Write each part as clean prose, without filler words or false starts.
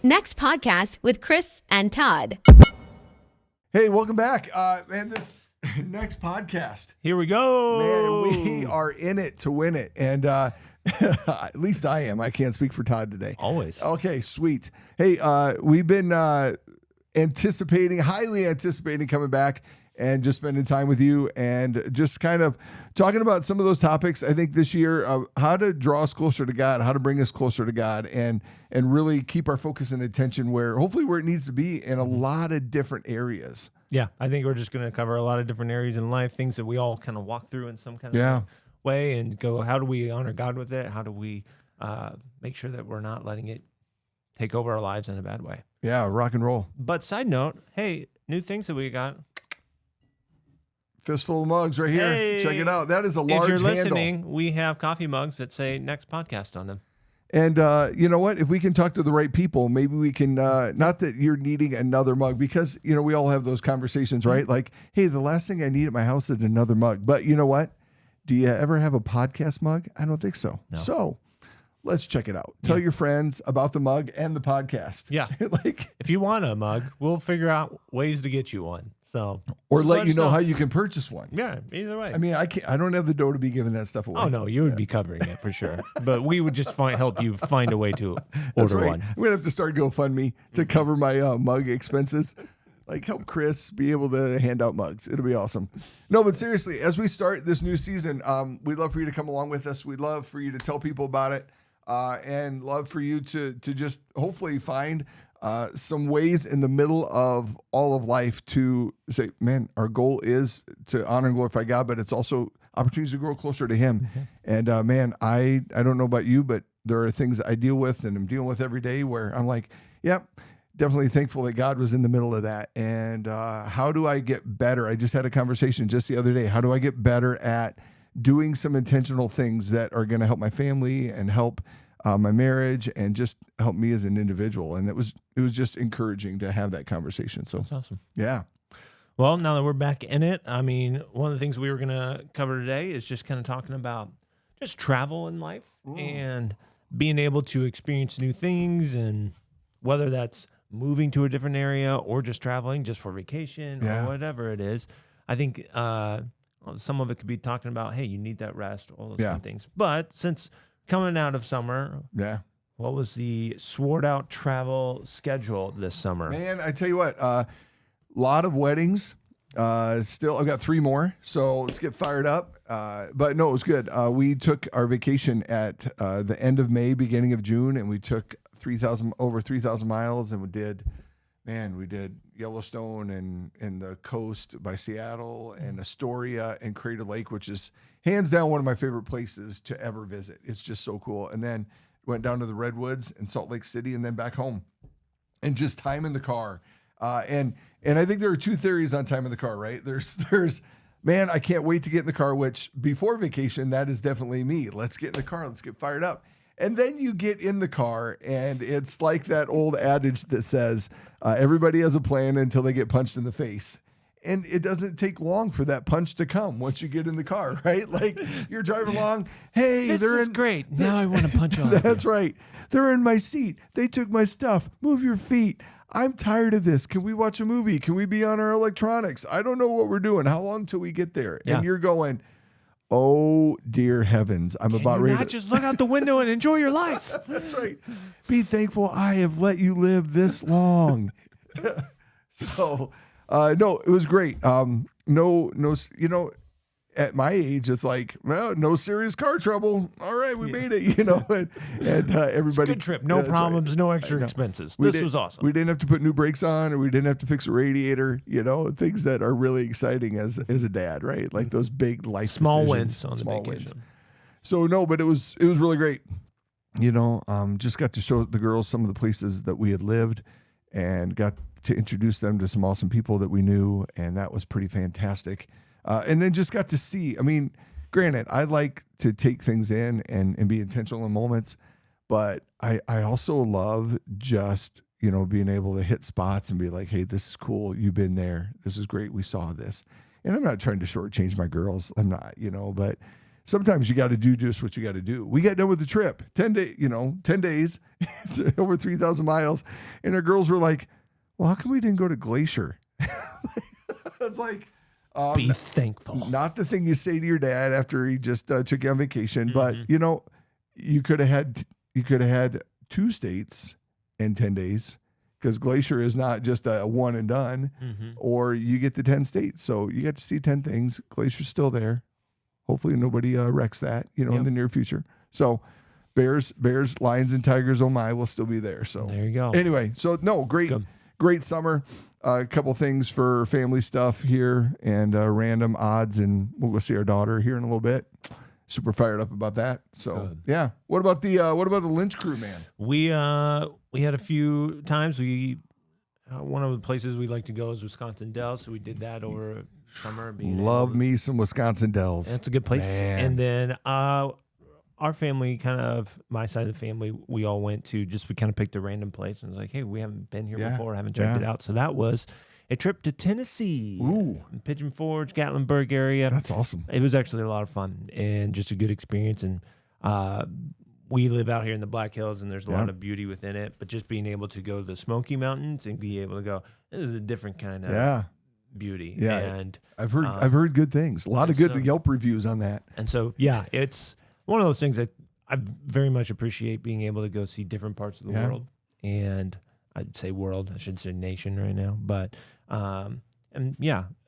Next podcast with Chris and Todd. Hey, welcome back. Man, this next podcast. Here we go. Man, we are in it to win it. And at least I am. I can't speak for Todd today. Always. Okay, sweet. Hey, we've been highly anticipating coming back and just spending time with you and just kind of talking about some of those topics. I think this year, how to draw us closer to God, how to bring us closer to God, and really keep our focus and attention where it needs to be in a lot of different areas. Yeah, I think we're just going to cover a lot of different areas in life, things that we all kind of walk through in some kind of way and go, how do we honor God with it? How do we make sure that we're not letting it take over our lives in a bad way? Yeah, rock and roll. But side note, hey, new things that we got. Fistful of mugs right here. Hey, check it out. That is a large handle. If you're listening, we have coffee mugs that say next podcast on them. And you know what? If we can talk to the right people, maybe we can, not that you're needing another mug, because, we all have those conversations, right? Like, hey, the last thing I need at my house is another mug. But you know what? Do you ever have a podcast mug? I don't think so. No. So let's check it out. Tell your friends about the mug and the podcast. Yeah. Like, if you want a mug, we'll figure out ways to get you one. So, or let you know how you can purchase one. Yeah, either way. I mean, I don't have the dough to be giving that stuff away. Oh no, you would be covering it for sure. But we would just help you find a way to That's order right. one. I'm gonna have to start GoFundMe to cover my mug expenses. Like, help Chris be able to hand out mugs. It'll be awesome. No, but seriously, as we start this new season, we'd love for you to come along with us. We'd love for you to tell people about it, and love for you to just hopefully find some ways in the middle of all of life to say, man, our goal is to honor and glorify God, but it's also opportunities to grow closer to Him. Mm-hmm. And man, I don't know about you, but there are things I deal with and I'm dealing with every day where I'm like, yep, definitely thankful that God was in the middle of that. And how do I get better? I just had a conversation just the other day. How do I get better at doing some intentional things that are going to help my family and help my marriage and just help me as an individual? And it was just encouraging to have that conversation. So that's awesome. Yeah. Well, now that we're back in it, I mean, one of the things we were going to cover today is just kind of talking about just travel in life and being able to experience new things, and whether that's moving to a different area or just traveling just for vacation or whatever it is. I think some of it could be talking about, hey, you need that rest, all those kind of things. But since coming out of summer, what was the swore out travel schedule this summer? Man, I tell you what, lot of weddings. Still, I've got 3 more, so let's get fired up. But no, it was good. We took our vacation at the end of May, beginning of June, and we took over 3,000 miles, and we did Yellowstone and the coast by Seattle and Astoria and Crater Lake, which is hands down one of my favorite places to ever visit. It's just so cool. And then went down to the Redwoods and Salt Lake City and then back home, and just time in the car. And I think there are 2 theories on time in the car, right? There's man, I can't wait to get in the car, which before vacation, that is definitely me. Let's get in the car. Let's get fired up. And then you get in the car, and it's like that old adage that says, everybody has a plan until they get punched in the face. And it doesn't take long for that punch to come once you get in the car, right? Like, you're driving along. Hey, this is great. Now I want to punch on. That's right. They're in my seat. They took my stuff. Move your feet. I'm tired of this. Can we watch a movie? Can we be on our electronics? I don't know what we're doing. How long till we get there? Yeah. And you're going, oh, dear heavens. I'm about ready to just look out the window and enjoy your life. That's right. Be thankful I have let you live this long. So, no, it was great. At my age, it's like, well, no serious car trouble. All right, we made it, and everybody. Good trip, no problems, right. No extra expenses. This was awesome. We didn't have to put new brakes on, or we didn't have to fix a radiator. Things that are really exciting as a dad, right? Like those big life small decisions, wins on small the vacation. Wins. So no, but it was really great. Just got to show the girls some of the places that we had lived, and got to introduce them to some awesome people that we knew, and that was pretty fantastic. And then just got to see, granted, I like to take things in and be intentional in moments, but I also love just, being able to hit spots and be like, hey, this is cool. You've been there. This is great. We saw this. And I'm not trying to shortchange my girls. I'm not, but sometimes you got to do just what you got to do. We got done with the trip, 10 days, over 3,000 miles. And our girls were like, well, how come we didn't go to Glacier? It's like, Be thankful. not the thing you say to your dad after he just took you on vacation, but you could have had 2 states in 10 days because Glacier is not just a one and done, or you get the 10 states. So you get to see 10 things. Glacier's still there. Hopefully nobody wrecks that, in the near future. So Bears, Lions, and Tigers, oh my, will still be there. So there you go. Anyway, so no, great summer. A couple things for family stuff here and random odds, and we'll go see our daughter here in a little bit. Super fired up about that. So yeah. What about the Lynch crew, man? We had a few times. One of the places we like to go is Wisconsin Dells, so we did that over summer. Love me some Wisconsin Dells. It's a good place. Man. And then our family, kind of my side of the family, we all went to we kind of picked a random place and was like, hey, we haven't been here before, haven't checked it out. So that was a trip to Tennessee. Ooh. Pigeon Forge, Gatlinburg area. That's awesome. It was actually a lot of fun and just a good experience. And we live out here in the Black Hills, and there's a lot of beauty within it. But just being able to go to the Smoky Mountains and be able to go, this is a different kind of beauty. Yeah, and I've heard good things. A lot of good Yelp reviews on that. And so it's one of those things that I very much appreciate, being able to go see different parts of the world. And I'd say world, I should say nation right now, but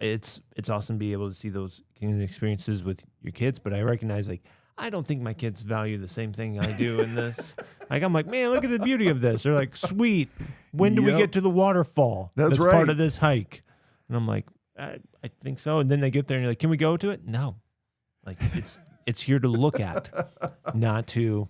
it's awesome to be able to see those kind of experiences with your kids. But I recognize, I don't think my kids value the same thing I do in this. I'm like, man, look at the beauty of this. They're like, sweet. When do we get to the waterfall? That's right. Part of this hike. And I'm like, I think so. And then they get there and you're like, can we go to it? No. It's here to look at, not to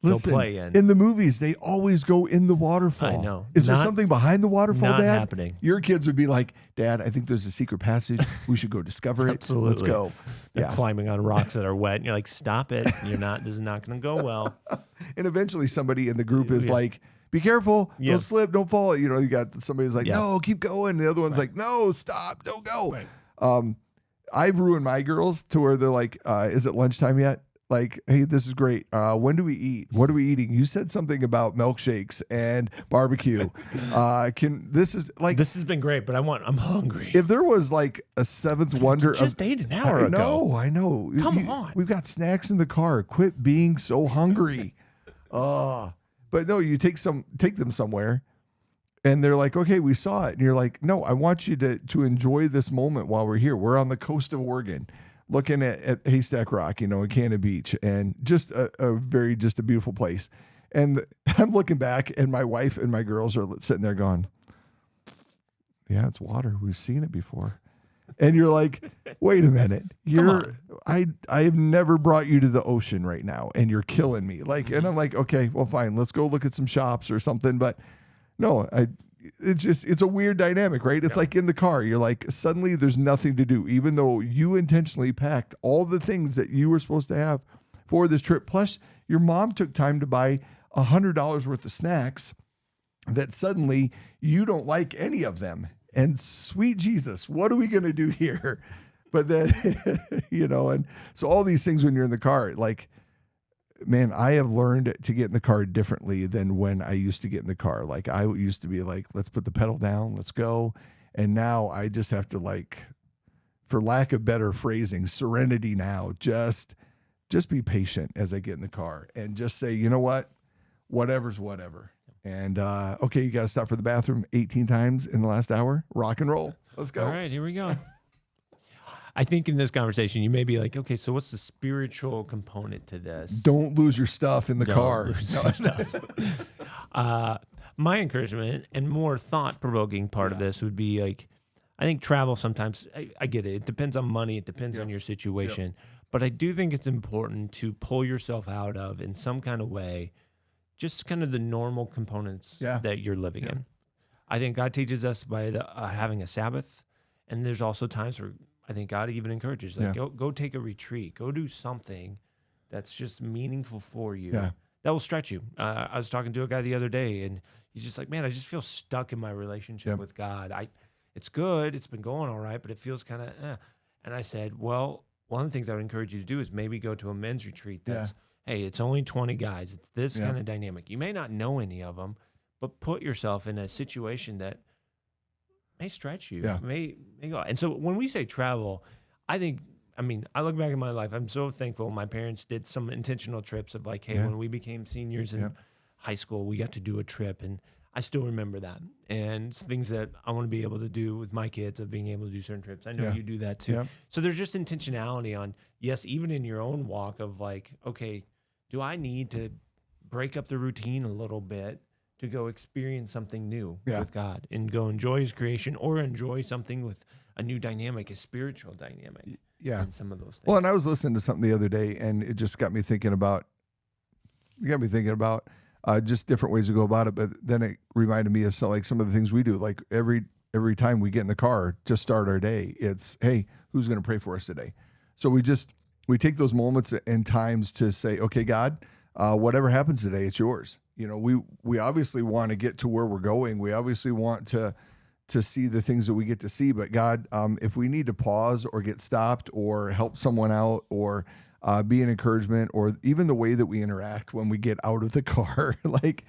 go play in. In the movies, they always go in the waterfall. I know. Is there something behind the waterfall, not Dad? happening. Your kids would be like, Dad, I think there's a secret passage. We should go discover it. Absolutely. Let's go. They're climbing on rocks that are wet. And you're like, stop it. This is not going to go well. And eventually somebody in the group is like, be careful. Don't slip. Don't fall. You got somebody's like, no, keep going. The other one's like, no, stop. Don't go. Right. I've ruined my girls to where they're like, is it lunchtime yet? Like, hey, this is great. When do we eat? What are we eating? You said something about milkshakes and barbecue. This has been great, but I'm hungry. If there was like a seventh wonder, you just ate an hour ago. I know. Come on. We've got snacks in the car. Quit being so hungry. But no, you take them somewhere. And they're like, okay, we saw it. And you're like, no, I want you to enjoy this moment while we're here. We're on the coast of Oregon, looking at Haystack Rock, in Cannon Beach, and just a beautiful place. And I'm looking back, and my wife and my girls are sitting there going, yeah, it's water. We've seen it before. And you're like, wait a minute. I have never brought you to the ocean right now, and you're killing me. And I'm like, okay, well, fine. Let's go look at some shops or something. But no, it's a weird dynamic, right? It's like in the car, you're like, suddenly there's nothing to do, even though you intentionally packed all the things that you were supposed to have for this trip. Plus, your mom took time to buy $100 worth of snacks that suddenly you don't like any of them. And sweet Jesus, what are we going to do here? But then, and so all these things when you're in the car, man, I have learned to get in the car differently than when I used to get in the car. I used to be like, let's put the pedal down, let's go. And now I just have to, for lack of better phrasing, serenity now. Just be patient as I get in the car and just say, you know what? Whatever's whatever. And, okay, you got to stop for the bathroom 18 times in the last hour. Rock and roll. Let's go. All right, here we go. I think in this conversation, you may be like, okay, so what's the spiritual component to this? Don't lose your stuff in the car. My encouragement and more thought-provoking part of this would be I think travel sometimes, I get it. It depends on money. It depends on your situation. But I do think it's important to pull yourself out of, in some kind of way, just kind of the normal components that you're living in. I think God teaches us by having a Sabbath. And there's also times where I think God even encourages, go take a retreat, go do something that's just meaningful for you. Yeah. That will stretch you. I was talking to a guy the other day, and he's just like, man, I just feel stuck in my relationship with God. It's good. It's been going all right, but it feels kind of, And I said, well, one of the things I would encourage you to do is maybe go to a men's retreat that's, hey, it's only 20 guys. It's this kind of dynamic. You may not know any of them, but put yourself in a situation that may stretch you, may go. And so when we say travel, I look back in my life, I'm so thankful my parents did some intentional trips of like, hey, when we became seniors in high school, we got to do a trip, and I still remember that. And it's things that I want to be able to do with my kids, of being able to do certain trips. I know you do that too. Yeah. So there's just intentionality on, yes, even in your own walk of like, okay, do I need to break up the routine a little bit to go experience something new with God and go enjoy his creation, or enjoy something with a new dynamic, a spiritual dynamic. Yeah. And some of those things. Well, and I was listening to something the other day, and it just got me thinking about, just different ways to go about it. But then it reminded me of some of the things we do. Like every time we get in the car to start our day, it's, hey, who's going to pray for us today? So we take those moments and times to say, okay, God, whatever happens today, it's yours. You know, we obviously want to get to where we're going. We obviously want to see the things that we get to see. But God, if we need to pause or get stopped or help someone out or be an encouragement, or even the way that we interact when we get out of the car, like,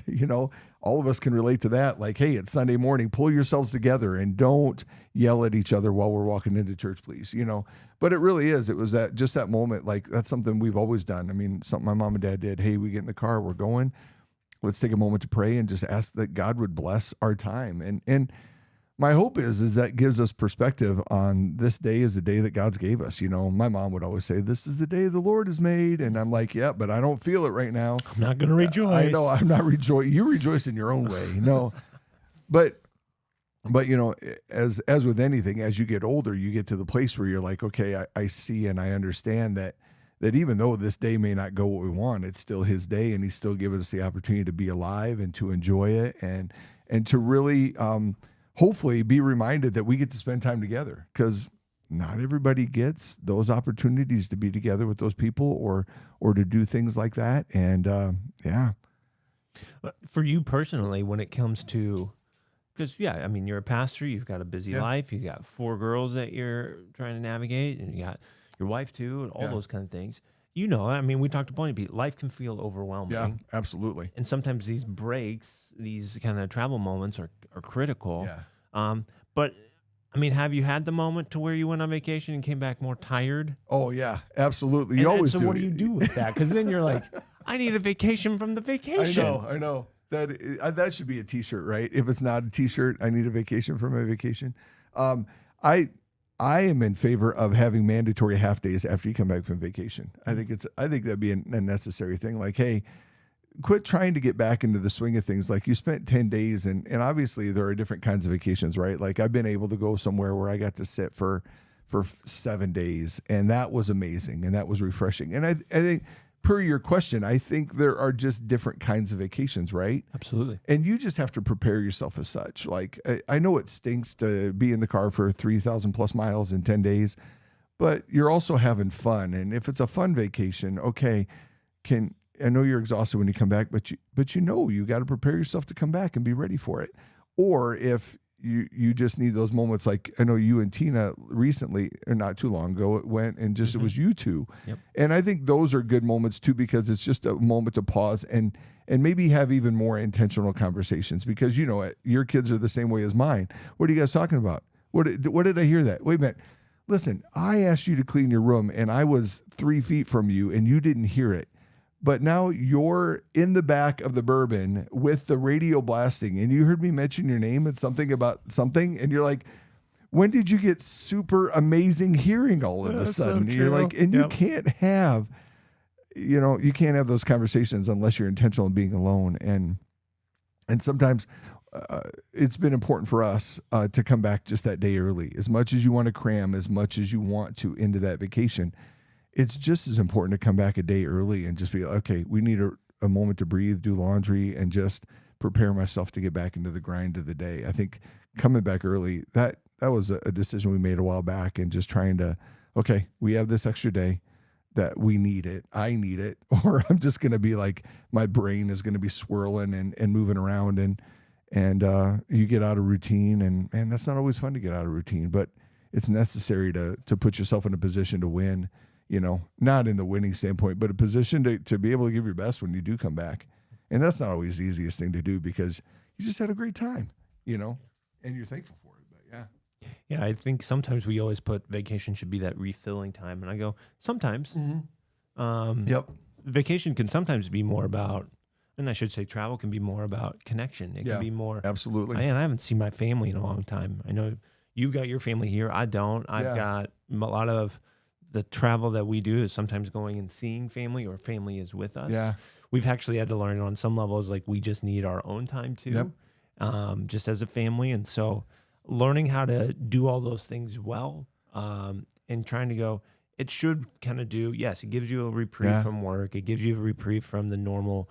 you know, all of us can relate to that. Like, hey, it's Sunday morning, pull yourselves together and don't yell at each other while we're walking into church, please, you know. But it really is. It was that moment. Like, that's something we've always done. I mean, something my mom and dad did. Hey, we get in the car, we're going. Let's take a moment to pray and just ask that God would bless our time. And my hope is that gives us perspective on this day is the day that God's gave us. You know, my mom would always say, this is the day the Lord has made. And I'm like, yeah, but I don't feel it right now. I'm not going to rejoice. I know I'm not rejoicing. You rejoice in your own way, you know. But you know, as with anything, as you get older, you get to the place where you're like, okay, I see and I understand that even though this day may not go what we want, it's still his day, and he's still giving us the opportunity to be alive and to enjoy it and to really hopefully be reminded that we get to spend time together, because not everybody gets those opportunities to be together with those people or to do things like that. And For you personally, when it comes to, because I mean, you're a pastor, you've got a busy life, you got 4 girls that you're trying to navigate, and you got your wife too, and all those kind of things. You know, I mean, we talked to plenty of people. Life can feel overwhelming. Yeah, absolutely. And sometimes these breaks, these kind of travel moments are critical. Yeah. But I mean, have you had the moment to where you went on vacation and came back more tired? Oh yeah, absolutely. You always do. So what do you do with that? Because then you're like, I need a vacation from the vacation. I know. That should be a T-shirt, right? If it's not a T-shirt, I need a vacation from my vacation. I am in favor of having mandatory half days after you come back from vacation. I think that'd be a necessary thing. Like, hey, quit trying to get back into the swing of things. Like, you spent 10 days and obviously there are different kinds of vacations, right? Like, I've been able to go somewhere where I got to sit for 7 days, and that was amazing and that was refreshing. And I think, per your question, I think there are just different kinds of vacations, right? Absolutely. And you just have to prepare yourself as such. Like, I know it stinks to be in the car for 3,000 plus miles in 10 days, but you're also having fun. And if it's a fun vacation, okay, I know you're exhausted when you come back, but you got to prepare yourself to come back and be ready for it. Or if you just need those moments, like I know you and Tina recently, or not too long ago, went and just it was you two. Yep. And I think those are good moments too, because it's just a moment to pause and maybe have even more intentional conversations, because you know your kids are the same way as mine. What are you guys talking about? What did I hear that? Wait a minute. Listen, I asked you to clean your room and I was 3 feet from you and you didn't hear it. But now you're in the back of the Bourbon with the radio blasting, and you heard me mention your name and something about something, and you're like, when did you get super amazing hearing all of a sudden? So you're like, and you can't have those conversations unless you're intentional in being alone. And sometimes it's been important for us to come back just that day early. As much as you want to cram, as much as you want to into that vacation, it's just as important to come back a day early and just be like, okay, we need a moment to breathe, do laundry, and just prepare myself to get back into the grind of the day. I think coming back early, that was a decision we made a while back, and just trying to, okay, we have this extra day that we need it. I need it, or I'm just going to be like, my brain is going to be swirling and moving around, and you get out of routine, and man, that's not always fun to get out of routine, but it's necessary to put yourself in a position to win, not in the winning standpoint, but a position to be able to give your best when you do come back. And that's not always the easiest thing to do because you just had a great time, and you're thankful for it. But yeah. Yeah, I think sometimes we always put vacation should be that refilling time. And I go, sometimes. Yep. Vacation can sometimes be more about, and I should say travel can be more about connection. It can be more. Absolutely. Man, I haven't seen my family in a long time. I know you've got your family here. I don't. I've got a lot of the travel that we do is sometimes going and seeing family or family is with us. Yeah. We've actually had to learn on some levels, like we just need our own time too, just as a family. And so learning how to do all those things well and trying to go, it should kind of do, yes, it gives you a reprieve from work. It gives you a reprieve from the normal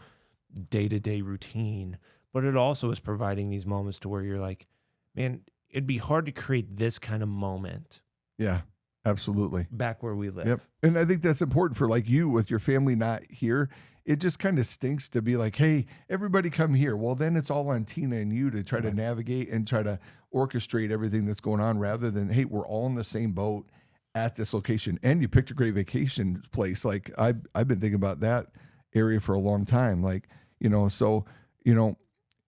day-to-day routine, but it also is providing these moments to where you're like, man, it'd be hard to create this kind of moment. Yeah, absolutely. Back where we live. Yep. And I think that's important for like you with your family not here. It just kind of stinks to be like, hey, everybody come here. Well, then it's all on Tina and you to try to navigate and try to orchestrate everything that's going on rather than, hey, we're all in the same boat at this location. And you picked a great vacation place. Like I've been thinking about that area for a long time. Like, so,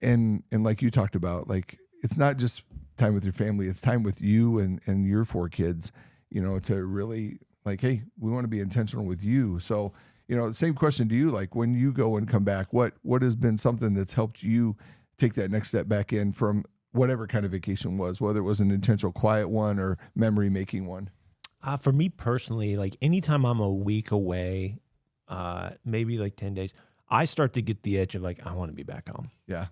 and like you talked about, like, it's not just time with your family, it's time with you and your 4 kids, to really like, hey, we want to be intentional with you. So, same question to you, like when you go and come back, what has been something that's helped you take that next step back in from whatever kind of vacation was, whether it was an intentional quiet one or memory making one? For me personally, like anytime I'm a week away, maybe like 10 days, I start to get the itch of like, I want to be back home. Yeah.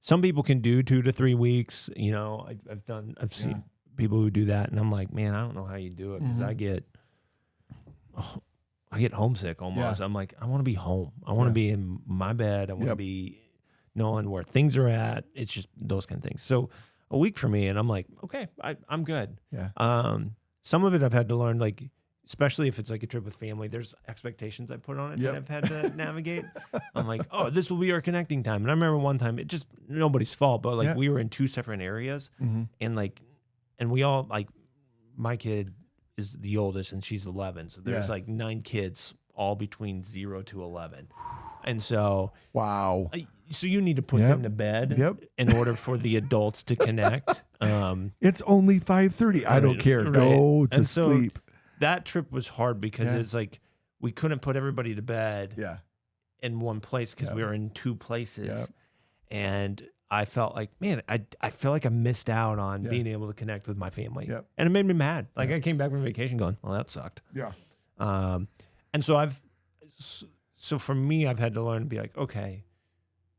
Some people can do 2 to 3 weeks. I've seen people who do that, and I'm like, man, I don't know how you do it because I get homesick almost. I'm like, I want to be home. I want to be in my bed. I want to be knowing where things are at. It's just those kind of things. So a week for me, and I'm like, okay, I'm good. Yeah. Some of it I've had to learn, like, especially if it's like a trip with family, there's expectations I put on it that I've had to navigate. I'm like, oh, this will be our connecting time. And I remember one time, it just nobody's fault, but like we were in 2 separate areas and we all like, my kid is the oldest and she's 11. So there's like 9 kids all between 0 to 11. And so, wow. So you need to put them to bed in order for the adults to connect. It's only 5:30. I don't care. Right. Go to sleep. That trip was hard because it's like we couldn't put everybody to bed in one place because we were in 2 places. And I felt like, man, I feel like I missed out on being able to connect with my family. And it made me mad. Like I came back from vacation going, well, that sucked. Yeah. And so for me, I've had to learn to be like, okay,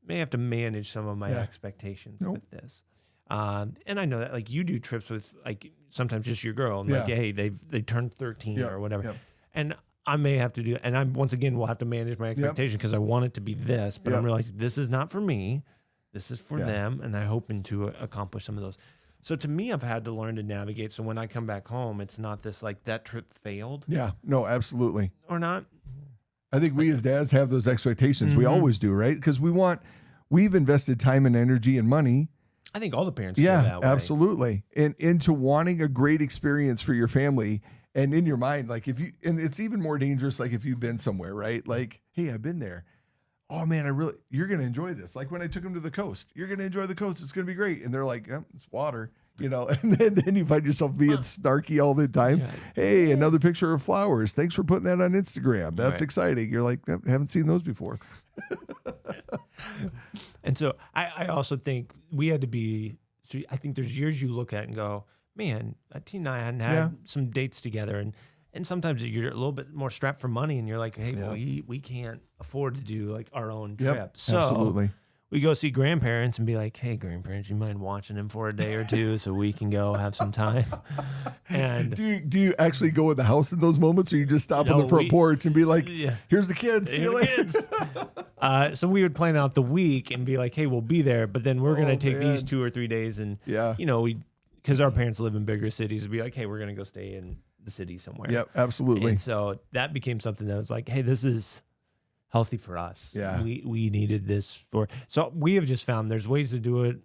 may have to manage some of my expectations with this. And I know that like you do trips with like sometimes just your girl and like, hey, they turned 13 or whatever. And I may have to do, and I once again will have to manage my expectation because I want it to be this, but I'm realizing this is not for me. This is for them. And I hoping to accomplish some of those. So to me, I've had to learn to navigate. So when I come back home, it's not this like that trip failed. Yeah, no, absolutely. Or not. I think we as dads have those expectations. We always do, right? Because we've invested time and energy and money. I think all the parents feel that way. Absolutely. And into wanting a great experience for your family. And in your mind, like and it's even more dangerous, like if you've been somewhere, right? Like, hey, I've been there. Oh man, you're going to enjoy this. Like when I took them to the coast, you're going to enjoy the coast. It's going to be great. And they're like, it's water, and then you find yourself being snarky all the time. Yeah. Hey, another picture of flowers. Thanks for putting that on Instagram. That's exciting. You're like, I haven't seen those before. And so I also think we had to be, so I think there's years you look at and go, man, Tina and I hadn't had some dates together. And sometimes you're a little bit more strapped for money and you're like, hey, we can't afford to do like our own trip. So absolutely. We go see grandparents and be like, hey, grandparents, you mind watching them for a day or two so we can go have some time? And do you actually go in the house in those moments, or you just stop on the front porch and be like, here's the kids, see you later? So we would plan out the week and be like, hey, we'll be there, but then we're going to take these 2 or 3 days and, because our parents live in bigger cities, we'd be like, hey, we're going to go stay in the city somewhere. Yep, absolutely. And so that became something that was like, hey, this is healthy for us. Yeah. We needed this so we have just found there's ways to do it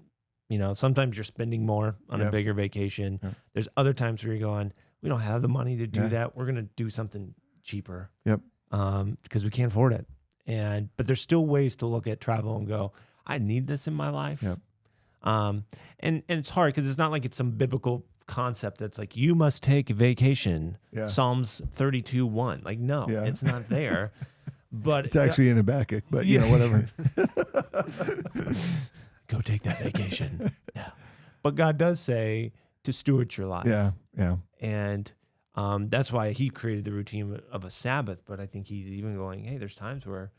sometimes you're spending more on a bigger vacation. Yep. There's other times where you're going, we don't have the money to do that. We're going to do something cheaper. Yep. Because we can't afford it. But there's still ways to look at travel and go, I need this in my life. Yep. And it's hard because it's not like it's some biblical concept that's like, you must take a vacation. Yeah. Psalms 32:1. Like, no, it's not there. But it's actually in Habakkuk, but whatever. Go take that vacation. Yeah. But God does say to steward your life. Yeah. Yeah. And that's why he created the routine of a Sabbath. But I think he's even going, hey, there's times where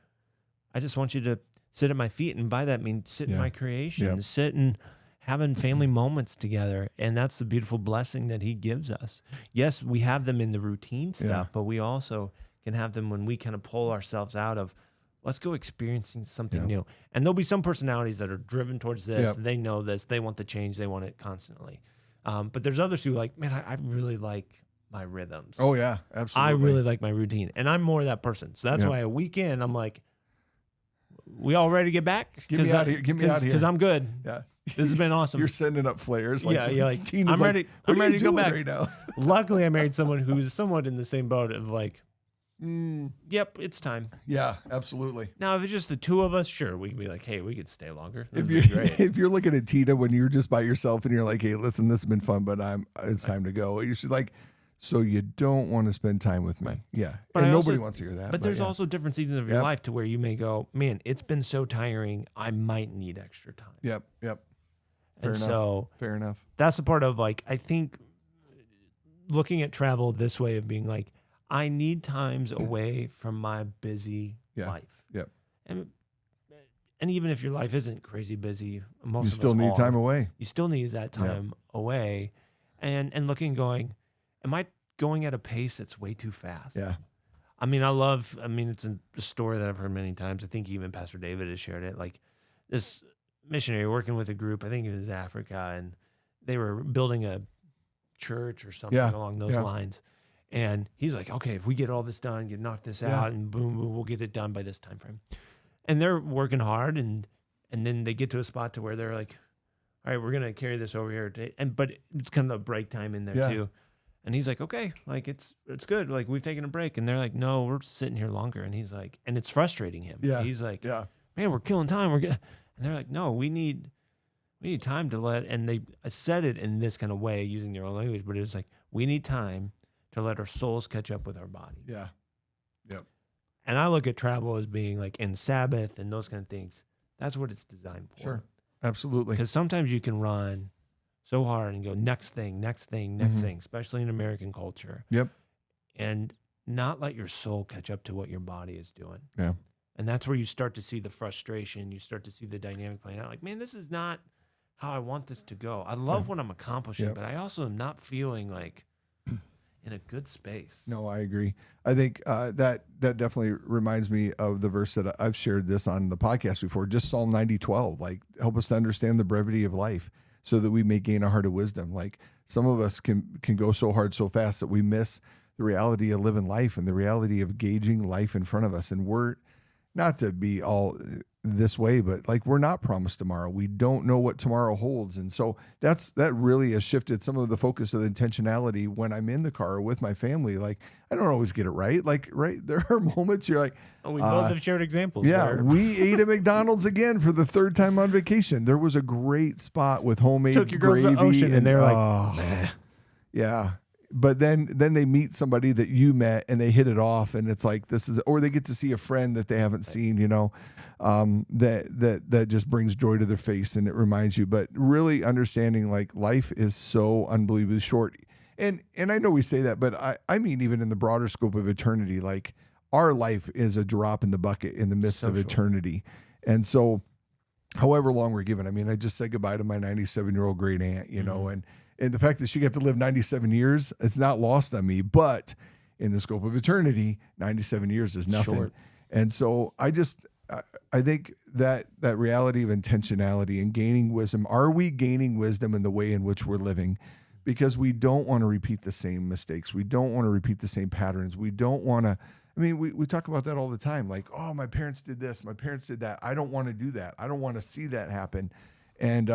I just want you to sit at my feet. And by that, I mean, sit in my creation, sit and having family moments together. And that's the beautiful blessing that he gives us. Yes, we have them in the routine stuff, but we also can have them when we kind of pull ourselves out of, let's go experiencing something new. And there'll be some personalities that are driven towards this. They know this. They want the change. They want it constantly. But there's others who like, man, I really like my rhythms. Oh, yeah, absolutely. I really like my routine. And I'm more that person. So that's why a weekend, I'm like, we all ready to get back? Get me out of here. Get me out of here. Because I'm good. Yeah. This has been awesome. You're sending up flares. Like, yeah, like, Tina's I'm ready. What I'm are ready you to go doing back right now. Luckily, I married someone who's somewhat in the same boat of like, yep, it's time. Yeah, absolutely. Now, if it's just the two of us, sure, we could be like, hey, we could stay longer. If you're looking at Tina when you're just by yourself and you're like, hey, listen, this has been fun, but it's time to go. You should like, so you don't want to spend time with me. Yeah. But and nobody wants to hear that. But there's also different seasons of your life to where you may go, man, it's been so tiring. I might need extra time. Yep. Fair enough. Fair enough. That's a part of like, I think looking at travel this way of being like, I need times away from my busy life. Yep. And even if your life isn't crazy busy, most you of still us need are, time away. You still need that time away, and looking, going, am I going at a pace that's way too fast? Yeah. I mean, it's a story that I've heard many times. I think even Pastor David has shared it. Like this missionary working with a group, I think it was Africa, and they were building a church or something along those lines. And he's like, okay, if we get all this done, knock this out, and boom, we'll get it done by this time frame. And they're working hard, and then they get to a spot to where they're like, all right, we're gonna carry this over here, but it's kind of a break time in there too. And he's like, okay, like it's good, like we've taken a break. And they're like, no, we're sitting here longer. And he's like, and it's frustrating him. Yeah. He's like, man, we're killing time. We're good. And they're like, no, we need time to let. And they said it in this kind of way, using their own language, but it's like, we need time to let our souls catch up with our body. Yeah. Yep. And I look at travel as being like in Sabbath and those kind of things. That's what it's designed for. Sure. Absolutely. Because sometimes you can run so hard and go next thing, especially in American culture. Yep. And not let your soul catch up to what your body is doing. Yeah. And that's where you start to see the frustration. You start to see the dynamic playing out. Like, man, this is not how I want this to go. I love what I'm accomplishing, but I also am not feeling like in a good space. No, I agree. I think that definitely reminds me of the verse that I've shared this on the podcast before, just Psalm 90:12, like help us to understand the brevity of life so that we may gain a heart of wisdom. Like some of us can go so hard, so fast that we miss the reality of living life and the reality of gauging life in front of us. And we're not to be all this way, but like we're not promised tomorrow. We don't know what tomorrow holds. And so that really has shifted some of the focus of the intentionality when I'm in the car with my family. Like I don't always get it right. Like, right. There are moments you're like, we both have shared examples. Yeah. We ate at McDonald's again for the third time on vacation. There was a great spot with homemade Took your girls gravy to the ocean and they're like, meh. Yeah. But then they meet somebody that you met and they hit it off, and it's like or they get to see a friend that they haven't seen, that just brings joy to their face and it reminds you. But really understanding like life is so unbelievably short, and I know we say that, but I mean even in the broader scope of eternity, like our life is a drop in the bucket in the midst of eternity, and so however long we're given. I mean, I just said goodbye to my 97-year-old great aunt, and the fact that she got to live 97 years, it's not lost on me. But in the scope of eternity, 97 years is nothing. Short. And so I think that reality of intentionality and gaining wisdom, are we gaining wisdom in the way in which we're living? Because we don't want to repeat the same mistakes. We don't want to repeat the same patterns. We don't want to, we talk about that all the time. Like, oh, my parents did this. My parents did that. I don't want to do that. I don't want to see that happen. And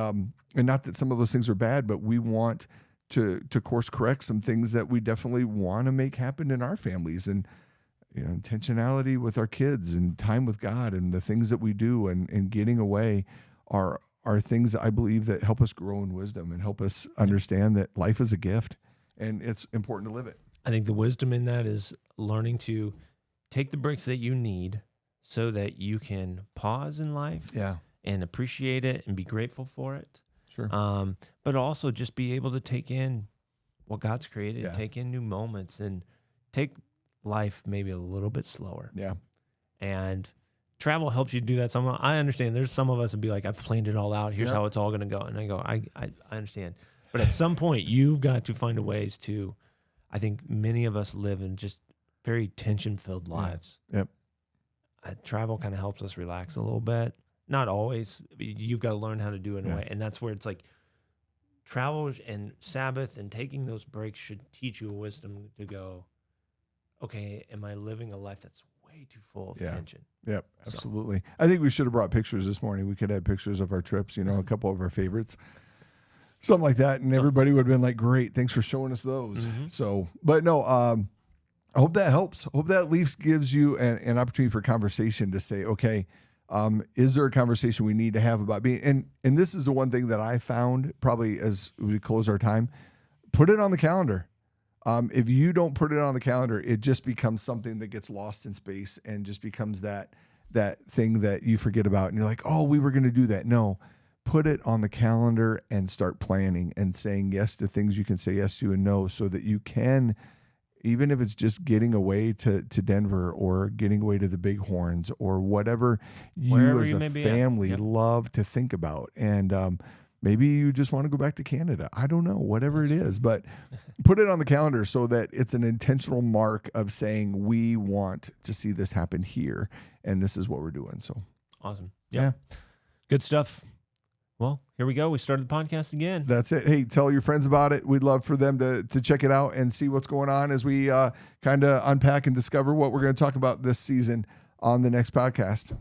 not that some of those things are bad, but we want to course correct some things that we definitely want to make happen in our families, and intentionality with our kids and time with God and the things that we do and getting away are things that I believe that help us grow in wisdom and help us understand that life is a gift and it's important to live it. I think the wisdom in that is learning to take the breaks that you need so that you can pause in life and appreciate it and be grateful for it. Sure. But also just be able to take in what God's created, take in new moments, and take life maybe a little bit slower. Yeah. And travel helps you do that. I understand there's some of us would be like, I've planned it all out. Here's how it's all going to go. And I go, I understand. But at some point you've got to find a ways to, I think many of us live in just very tension-filled lives. Yep. Travel kind of helps us relax a little bit. Not always. You've got to learn how to do it in a way. And that's where it's like travel and Sabbath and taking those breaks should teach you a wisdom to go, okay, am I living a life that's way too full of tension? Yep, absolutely. So. I think we should have brought pictures this morning. We could have pictures of our trips, a couple of our favorites, something like that. And everybody would have been like, great, thanks for showing us those. Mm-hmm. So, but no, I hope that helps. I hope that at least gives you an opportunity for conversation to say, okay, is there a conversation we need to have about being, and this is the one thing that I found probably as we close our time, put it on the calendar. If you don't put it on the calendar, it just becomes something that gets lost in space and just becomes that thing that you forget about. And you're like, oh, we were going to do that. No, put it on the calendar and start planning and saying yes to things you can say yes to and no, so that you can, even if it's just getting away to Denver or getting away to the Bighorns or whatever you as a family love to think about. And, maybe you just want to go back to Canada. I don't know, whatever it is, but put it on the calendar so that it's an intentional mark of saying we want to see this happen here, and this is what we're doing. So awesome. Yeah. Good stuff. Well, here we go. We started the podcast again. That's it. Hey, tell your friends about it. We'd love for them to check it out and see what's going on as we kind of unpack and discover what we're going to talk about this season on the next podcast.